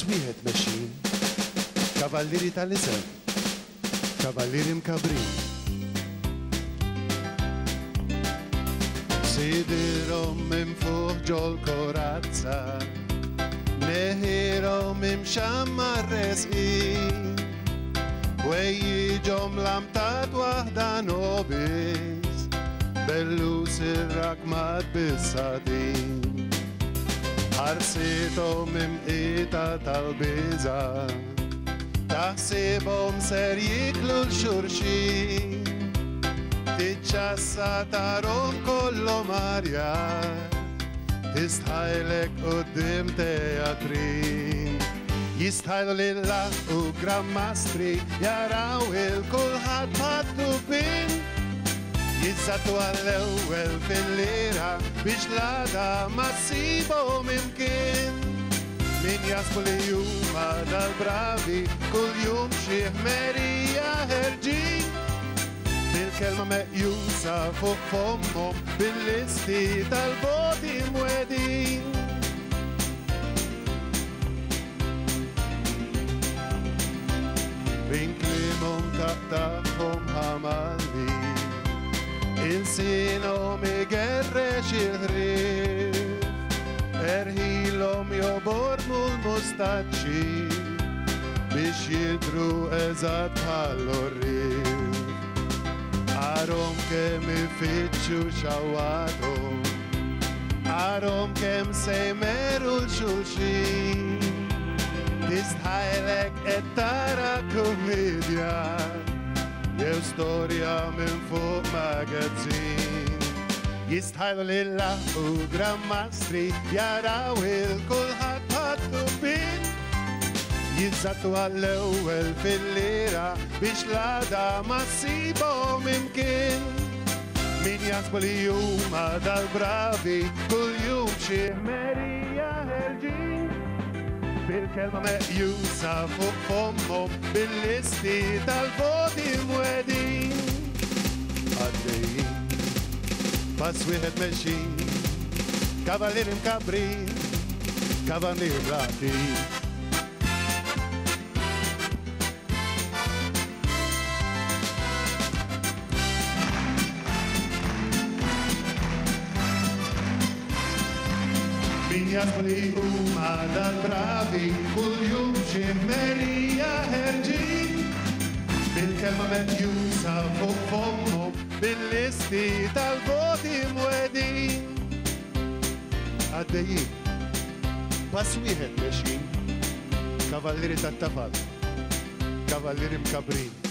wieħed mexxin, kavallieri tal-isem, kavallieri mkabrin. Sidirhom minn fuq ġol korazza, neħirhom imxammar resqin, wejjiġhom lamtat waħda nobis, bellus ir-rakmat bis-sadin. Ħarsithom imqieta tal-biża, taħsibhom ser jiklu l-xurxin, tiċċassa tarhom kollhom arjar, tistħajlek qudiem teatrin. Jistħajlu lilla u grammastri, jaraw il-kulħadd bħat-tupin, jizzatu għall-ewwel fil-lira biex l-għada ma ssibhom imkien. Min jasbu li huma dal-bravi kull jum xi ħmerija ħerġin, bil-kelma meqjusa fuq fommhom bil-listi tal-voti mwedin. Bin klimhom taqtaqhom ħamalli, il-sinhom igerrex il-ħrief, erħilhom jobormu l-mustaċċi biex jidhru eżatt bħall-orrief. Għarhom kemm ifittxu xawwadhom, għarhom kemm sejmeru l-xulxin, tistħajlek qed tara kumedja jew storja minn fuq magazzin. Jistħajlu lilla u grammastri, jaraw il-kulħadd bħat-tupin, jizzatu għall-ewwel fil-lira biex l-għada ma ssibhom imkien. Min jasbu li huma dal-bravi kull jum xi ħmerija ħerġin, bil-kelma meqjusa fuq fommhom bil-listi tal-voti mwedin. Għaddejjin pass wieħed mexxin, kavallieri mkabrin, kavallieri blatin. Min jasbu li huma dal-bravi kull jum xi ħmerija ħerġin, bil-kelma meqjusa fuq fommhom bil-listi tal-voti mwedin. Għaddejjin pass wieħed mexxin, kavallieri tat-tafal, kavallieri mkabrin.